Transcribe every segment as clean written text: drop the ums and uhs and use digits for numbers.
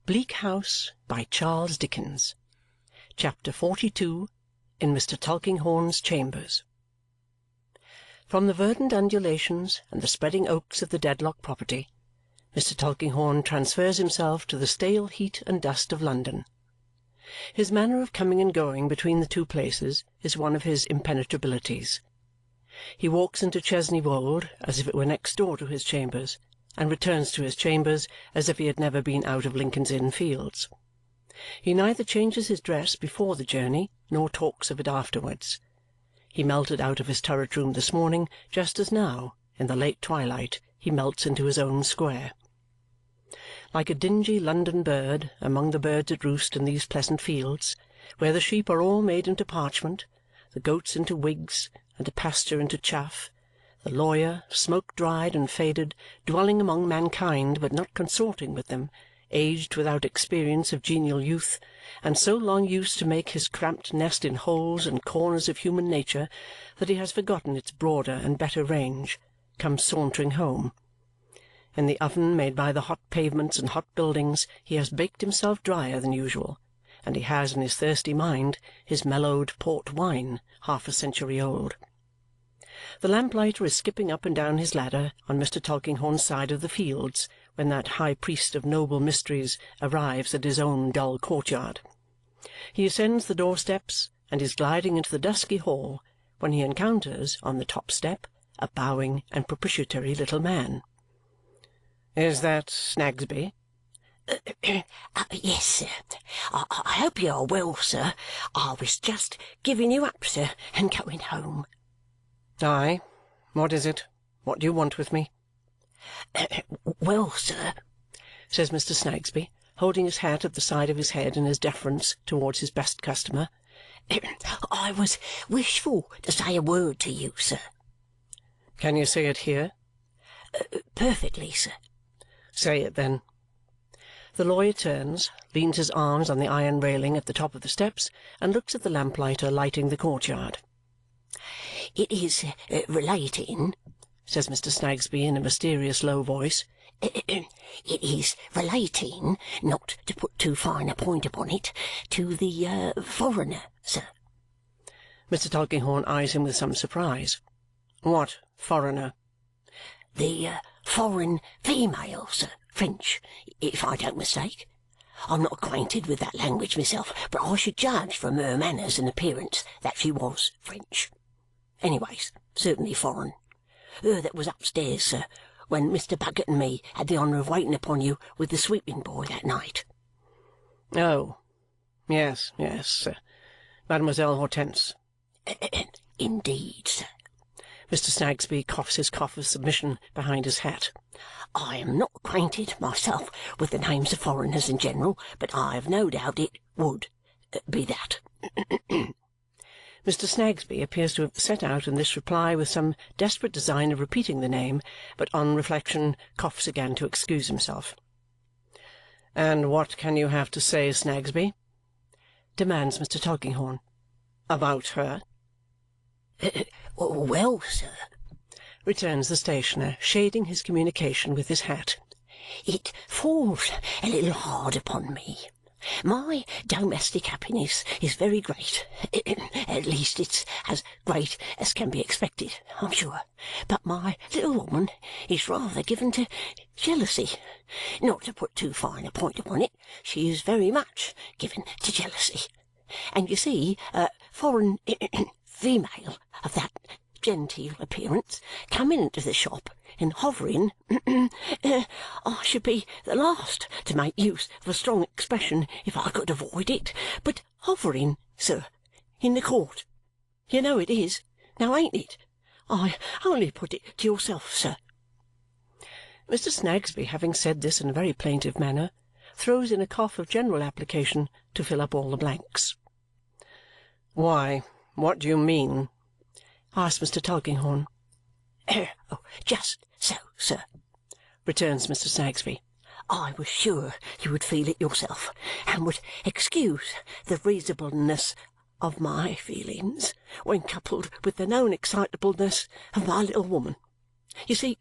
Bleak House by Charles Dickens. Chapter 42. In Mr. Tulkinghorn's Chambers. From the verdant undulations and the spreading oaks of the Dedlock property, Mr. Tulkinghorn transfers himself to the stale heat and dust of London. His manner of coming and going between the two places is one of his impenetrabilities. He walks into Chesney Wold as if it were next door to his chambers, and returns to his chambers as if he had never been out of Lincoln's Inn Fields. He neither changes his dress before the journey nor talks of it afterwards. He melted out of his turret-room this morning just as now, in the late twilight, he melts into his own square. Like a dingy London bird among the birds at roost in these pleasant fields, where the sheep are all made into parchment, the goats into wigs, and the pasture into chaff, the lawyer, smoke-dried and faded, dwelling among mankind but not consorting with them, aged without experience of genial youth, and so long used to make his cramped nest in holes and corners of human nature that he has forgotten its broader and better range, comes sauntering home. In the oven made by the hot pavements and hot buildings he has baked himself drier than usual, and he has in his thirsty mind his mellowed port wine, half a century old. The lamplighter is skipping up and down his ladder on Mr. Tulkinghorn's side of the fields when that high priest of noble mysteries arrives at his own dull courtyard. He ascends the door-steps and is gliding into the dusky hall when he encounters, on the top step, a bowing and propitiatory little man. "Is that Snagsby?" Yes, sir. I hope you are well, sir. I was just giving you up, sir, and going home." "Aye. What is it? What do you want with me?" "Well, sir," says Mr. Snagsby, holding his hat at the side of his head in his deference towards his best customer, "I was wishful to say a word to you, sir." "Can you say it here?" "Perfectly, sir." "Say it, then." The lawyer turns, leans his arms on the iron railing at the top of the steps, and looks at the lamplighter lighting the courtyard. "It is relating," says Mr. Snagsby in a mysterious low voice, "it is relating, not to put too fine a point upon it, to the foreigner, sir." Mr. Tulkinghorn eyes him with some surprise. "What foreigner?" "The foreign female, sir. French, if I don't mistake. I'm not acquainted with that language myself, but I should judge from her manners and appearance that she was French. Anyways, certainly foreign. Her that was upstairs, sir, when Mr. Bucket and me had the honour of waiting upon you with the sweeping boy that night." "Oh, yes, yes. Mademoiselle Hortense." "Indeed, sir." Mr. Snagsby coughs his cough of submission behind his hat. "I am not acquainted myself with the names of foreigners in general, but I have no doubt it would be that." Mr. Snagsby appears to have set out in this reply with some desperate design of repeating the name, but on reflection coughs again to excuse himself. "And what can you have to say, Snagsby?" demands Mr. Tulkinghorn. "About her?" "Well, sir," returns the stationer, shading his communication with his hat, "it falls a little hard upon me. My domestic happiness is very great. At least it's as great as can be expected, I'm sure. But my little woman is rather given to jealousy. Not to put too fine a point upon it, she is very much given to jealousy. And you see, a foreign female of that genteel appearance coming into the shop and hovering, I should be the last to make use of a strong expression if I could avoid it, but hovering, sir, in the court. You know it is, now ain't it? I only put it to yourself, sir." Mr. Snagsby, having said this in a very plaintive manner, throws in a cough of general application to fill up all the blanks. "Why, what do you mean?" asks Mr. Tulkinghorn. "Just so, sir," returns Mr. Snagsby. "I was sure you would feel it yourself and would excuse the reasonableness of my feelings when coupled with the known excitableness of my little woman. You see,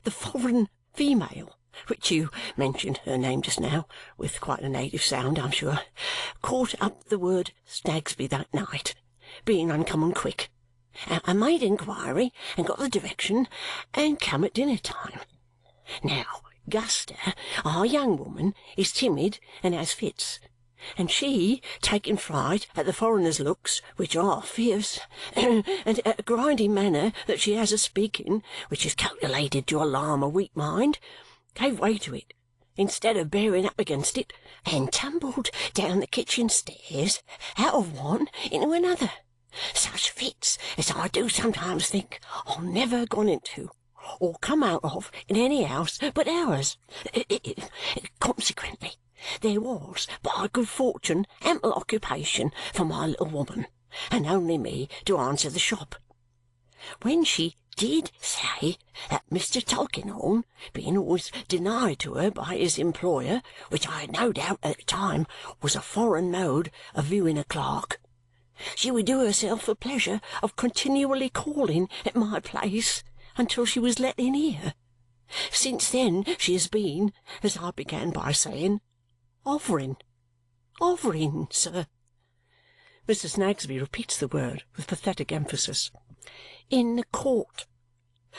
the foreign female which you mentioned her name just now, with quite a native sound, I'm sure, caught up the word Snagsby that night, being uncommon quick, and made inquiry and got the direction and come at dinner time. Now, Guster, our young woman, is timid and has fits, and she, taking fright at the foreigner's looks, which are fierce, and at a grinding manner that she has of speaking, which is calculated to alarm a weak mind, gave way to it, instead of bearing up against it, and tumbled down the kitchen stairs, out of one into another. Such fits as I do sometimes think I've never gone into, or come out of, in any house but ours. Consequently, there was, by good fortune, ample occupation for my little woman, and only me to answer the shop. When she did say that Mr. Tulkinghorn, being always denied to her by his employer, which I had no doubt at the time was a foreign mode of viewing a clerk, she would do herself the pleasure of continually calling at my place until she was let in here. Since then she has been, as I began by saying, hovering, sir. Mr. Snagsby repeats the word with pathetic emphasis. In the court,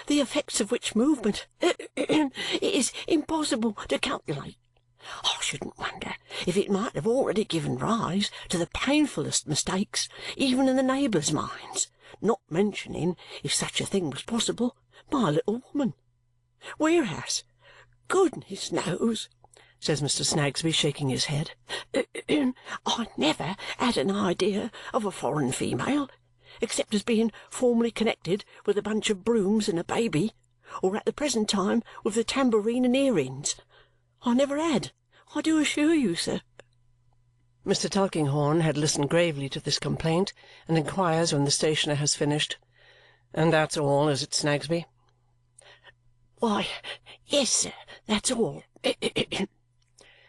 the effects of which movement it is impossible to calculate. I shouldn't wonder if it might have already given rise to the painfullest mistakes even in the neighbours' minds, not mentioning, if such a thing was possible, my little woman. Whereas, goodness knows, says Mr. Snagsby, shaking his head, I never had an idea of a foreign female, except as being formerly connected with a bunch of brooms and a baby, or at the present time with the tambourine and earrings. I never had, I do assure you, sir. Mr. Tulkinghorn had listened gravely to this complaint and inquires when the stationer has finished, "And that's all, is it, Snagsby?" "Why, yes, sir, that's all,"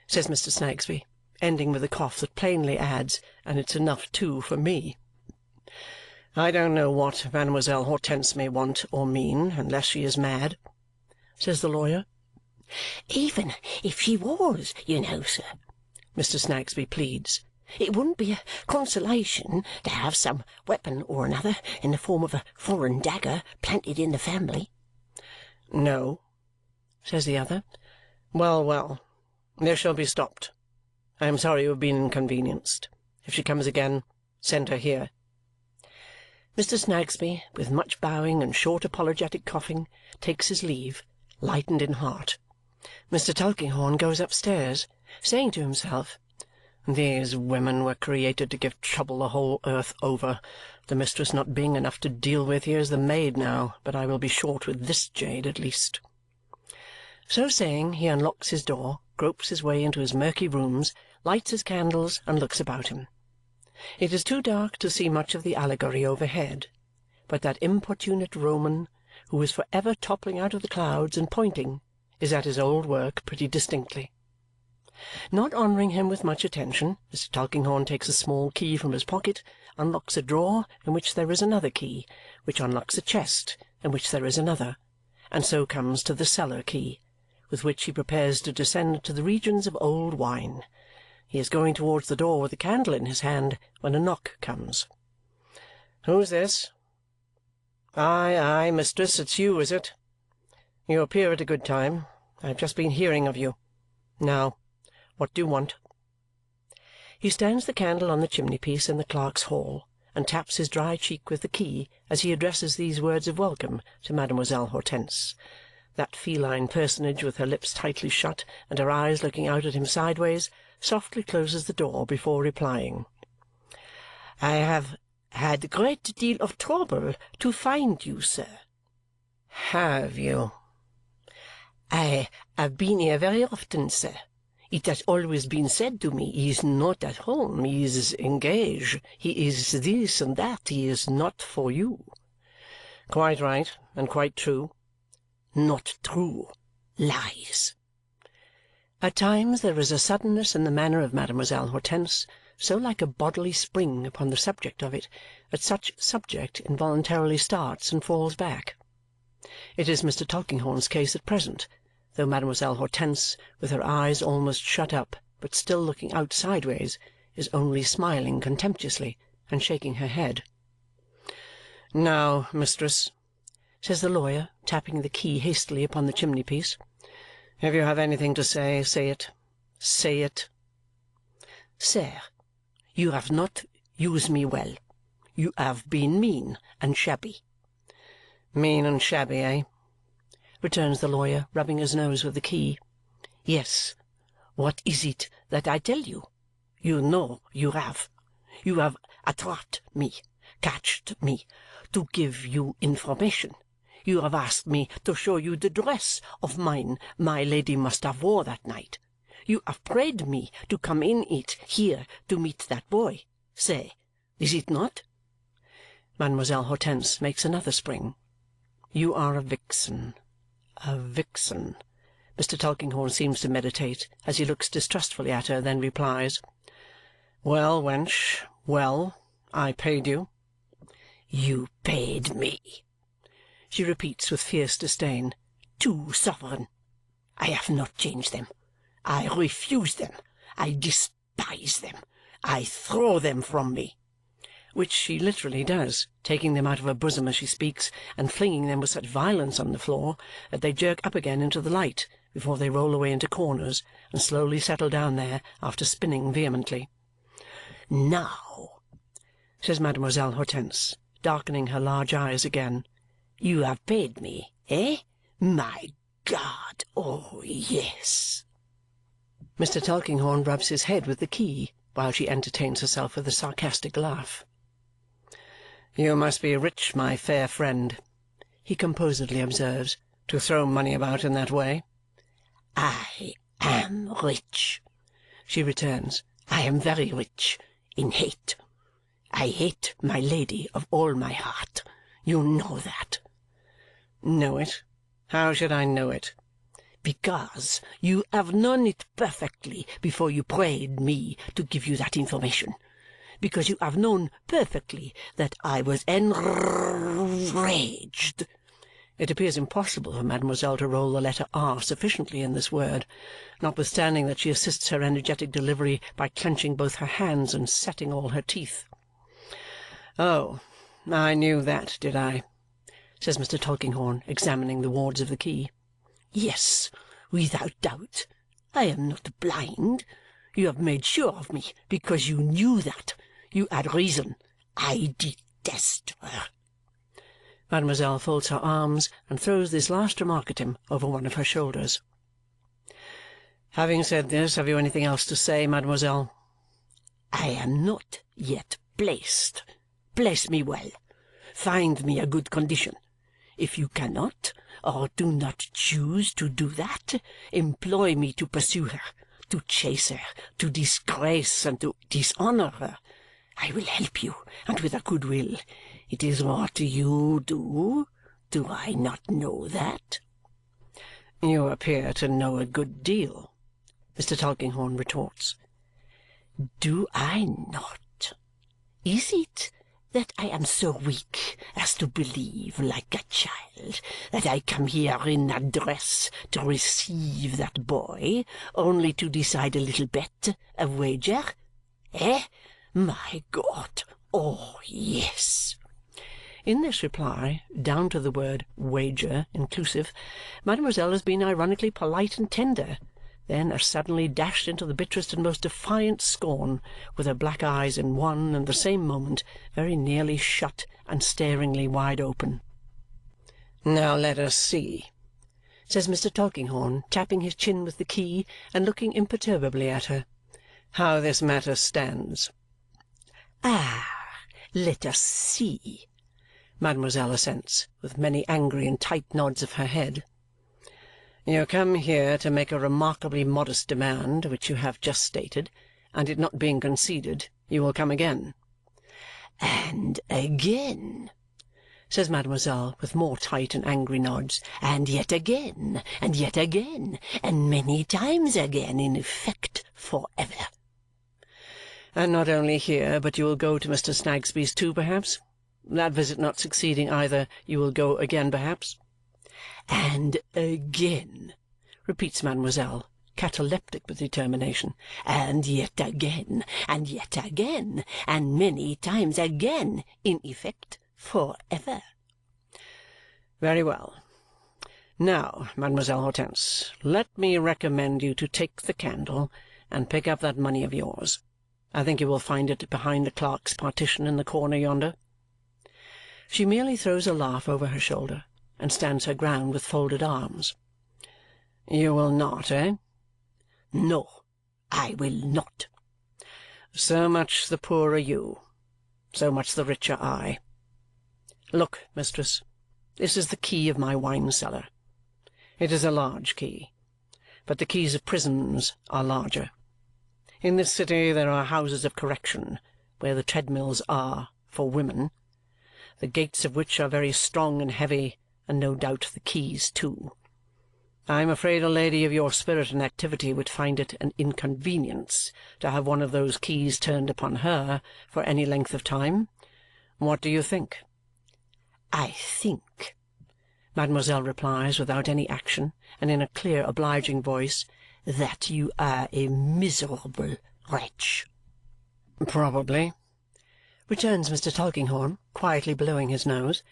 says Mr. Snagsby, ending with a cough that plainly adds, "And it's enough, too, for me." "I don't know what Mademoiselle Hortense may want or mean, unless she is mad," says the lawyer. "Even if she was, you know, sir," Mr. Snagsby pleads, "it wouldn't be a consolation to have some weapon or another in the form of a foreign dagger planted in the family." "No," says the other. "Well, well, this shall be stopped. I am sorry you have been inconvenienced. If she comes again, send her here." Mr. Snagsby, with much bowing and short apologetic coughing, takes his leave, lightened in heart. Mr. Tulkinghorn goes upstairs, saying to himself, "These women were created to give trouble the whole earth over. The mistress not being enough to deal with, here's the maid now, but I will be short with this jade at least." So saying, he unlocks his door, gropes his way into his murky rooms, lights his candles, and looks about him. It is too dark to see much of the allegory overhead, but that importunate Roman, who is for ever toppling out of the clouds and pointing, is at his old work pretty distinctly. Not honouring him with much attention, Mr. Tulkinghorn takes a small key from his pocket, unlocks a drawer in which there is another key, which unlocks a chest in which there is another, and so comes to the cellar key, with which he prepares to descend to the regions of old wine. He is going towards the door with a candle in his hand when a knock comes. "Who's this?" "Aye, aye, mistress, it's you, is it? You appear at a good time. I have just been hearing of you. Now, what do you want?" He stands the candle on the chimney-piece in the clerk's hall and taps his dry cheek with the key as he addresses these words of welcome to Mademoiselle Hortense. That feline personage, with her lips tightly shut and her eyes looking out at him sideways, softly closes the door before replying. "I have had a great deal of trouble to find you, sir." "Have you?" "I have been here very often, sir. It has always been said to me, he is not at home, he is engaged, he is this and that, he is not for you." "Quite right, and quite true." "Not true. Lies." At times there is a suddenness in the manner of Mademoiselle Hortense, so like a bodily spring upon the subject of it, that such subject involuntarily starts and falls back. It is Mr. Tulkinghorn's case at present, though Mademoiselle Hortense, with her eyes almost shut up but still looking out sideways, is only smiling contemptuously and shaking her head. "Now, mistress," says the lawyer, tapping the key hastily upon the chimney-piece, "if you have anything to say, say it. Say it." "Sir, you have not used me well. You have been mean and shabby." "Mean and shabby, eh?" returns the lawyer, rubbing his nose with the key. "Yes. What is it that I tell you? You know you have. You have attrapped me, catched me, to give you information. You have asked me to show you the dress of mine my lady must have wore that night. You have prayed me to come in it here to meet that boy. Say, is it not?" Mademoiselle Hortense makes another spring. "You are a vixen. A vixen." Mr. Tulkinghorn seems to meditate as he looks distrustfully at her, then replies, "Well, wench, well, I paid you." "You paid me," she repeats with fierce disdain. 2 sovereign. I have not changed them. I refuse them. I despise them. I throw them from me." Which she literally does, taking them out of her bosom as she speaks and flinging them with such violence on the floor that they jerk up again into the light before they roll away into corners and slowly settle down there after spinning vehemently. "Now," says Mademoiselle Hortense, darkening her large eyes again, "you have paid me, eh? My God, oh yes!" Mr. Tulkinghorn rubs his head with the key while she entertains herself with a sarcastic laugh. "You must be rich, my fair friend," he composedly observes, "to throw money about in that way." "I am rich," she returns. "I am very rich in hate. I hate my lady of all my heart. You know that." "Know it? How should I know it?" "Because you have known it perfectly before you prayed me to give you that information. Because you have known perfectly that I was enraged." It appears impossible for mademoiselle to roll the letter R sufficiently in this word, notwithstanding that she assists her energetic delivery by clenching both her hands and setting all her teeth. "Oh, I knew that, did I?" says Mr. Tulkinghorn, examining the wards of the key. "Yes, without doubt. I am not blind. You have made sure of me because you knew that. You had reason. I detest her." Mademoiselle folds her arms and throws this last remark at him over one of her shoulders. "Having said this, have you anything else to say, mademoiselle?" "I am not yet placed. Place me well. Find me a good condition. If you cannot, or do not choose to do that, employ me to pursue her, to chase her, to disgrace and to dishonour her. I will help you, and with a good will. It is what you do. Do I not know that?" "You appear to know a good deal," Mr. Tulkinghorn retorts. "Do I not? Is it that I am so weak as to believe, like a child, that I come here in a dress to receive that boy, only to decide a little bet, a wager? Eh? My God! Oh, yes!" In this reply, down to the word wager inclusive, mademoiselle has been ironically polite and tender, then as suddenly dashed into the bitterest and most defiant scorn, with her black eyes in one and the same moment very nearly shut and staringly wide open. "Now let us see," says Mr. Tulkinghorn, tapping his chin with the key and looking imperturbably at her, "how this matter stands." "Ah! Let us see," mademoiselle assents, with many angry and tight nods of her head. "You come here to make a remarkably modest demand, which you have just stated, and it not being conceded, you will come again." "And again," says mademoiselle, with more tight and angry nods, "and yet again, and yet again, and many times again, in effect, for ever." "And not only here, but you will go to Mr. Snagsby's too, perhaps? That visit not succeeding either, you will go again, perhaps?" "And again," repeats mademoiselle, cataleptic with determination. And yet again, and many times again, in effect, for ever. Very well. Now, Mademoiselle Hortense, let me recommend you to take the candle and pick up that money of yours. I think you will find it behind the clerk's partition in the corner yonder. She merely throws a laugh over her shoulder and stands her ground with folded arms. You will not, eh? No, I will not. So much the poorer you, so much the richer I. Look, mistress, this is the key of my wine-cellar. It is a large key, but the keys of prisons are larger. In this city there are houses of correction, where the treadmills are for women, the gates of which are very strong and heavy, and no doubt the keys too. I am afraid a lady of your spirit and activity would find it an inconvenience to have one of those keys turned upon her for any length of time. What do you think? I think, mademoiselle replies without any action and in a clear obliging voice, that you are a miserable wretch. Probably, returns Mr. Tulkinghorn, quietly blowing his nose.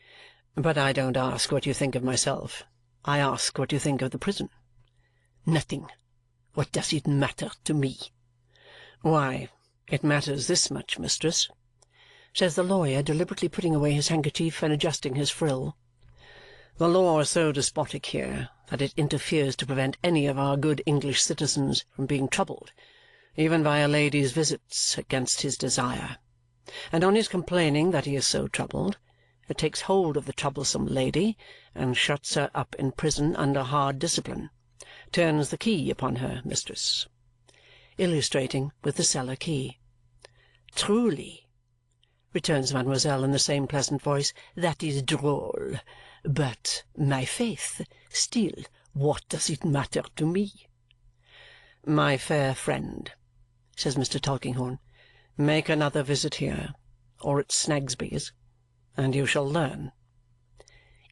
But I don't ask what you think of myself. I ask what you think of the prison. Nothing. What does it matter to me? Why, it matters this much, mistress, says the lawyer, deliberately putting away his handkerchief and adjusting his frill. The law is so despotic here that it interferes to prevent any of our good English citizens from being troubled, even by a lady's visits, against his desire. And on his complaining that he is so troubled, it takes hold of the troublesome lady and shuts her up in prison under hard discipline, turns the key upon her, mistress, illustrating with the cellar key. Truly, returns mademoiselle in the same pleasant voice, that is droll. But, my faith, still, what does it matter to me? My fair friend, says Mr. Tulkinghorn, make another visit here, or at Snagsby's, and you shall learn.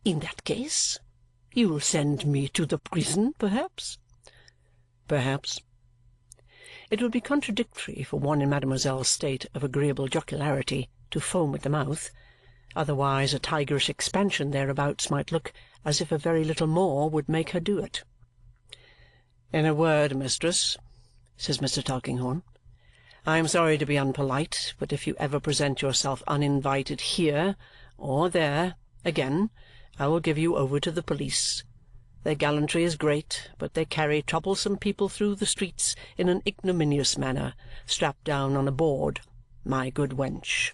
In that case, you'll send me to the prison, perhaps? Perhaps. It would be contradictory for one in mademoiselle's state of agreeable jocularity to foam at the mouth. Otherwise a tigerish expansion thereabouts might look as if a very little more would make her do it. In a word, mistress, says Mr. Tulkinghorn, I am sorry to be unpolite, but if you ever present yourself uninvited here or there again, I will give you over to the police. Their gallantry is great, but they carry troublesome people through the streets in an ignominious manner, strapped down on a board, my good wench.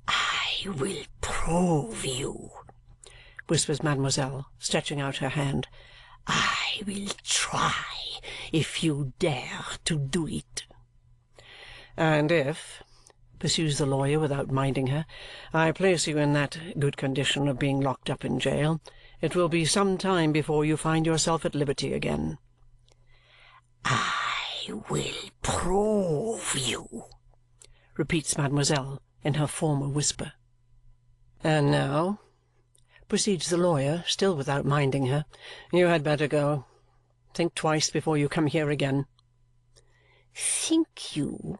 I will prove you, whispers mademoiselle, stretching out her hand. I will try, if you dare to do it. And if, pursues the lawyer without minding her, I place you in that good condition of being locked up in jail, it will be some time before you find yourself at liberty again. I will prove you, repeats mademoiselle in her former whisper. And now, proceeds the lawyer, still without minding her, you had better go. Think twice before you come here again. Think you,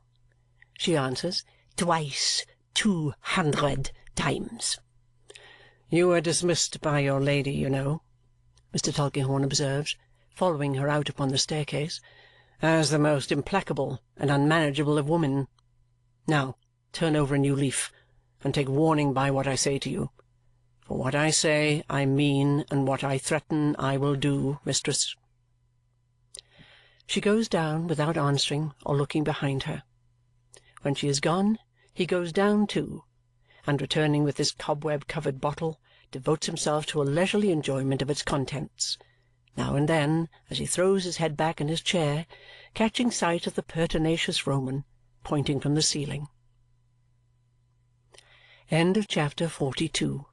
she answers, twice 200 times. You were dismissed by your lady, you know, Mr. Tulkinghorn observes, following her out upon the staircase, as the most implacable and unmanageable of women. Now, turn over a new leaf, and take warning by what I say to you. For what I say I mean, and what I threaten I will do, mistress. She goes down without answering or looking behind her. When she is gone, he goes down too, and returning with his cobweb-covered bottle, devotes himself to a leisurely enjoyment of its contents, now and then, as he throws his head back in his chair, catching sight of the pertinacious Roman pointing from the ceiling. End of chapter 42.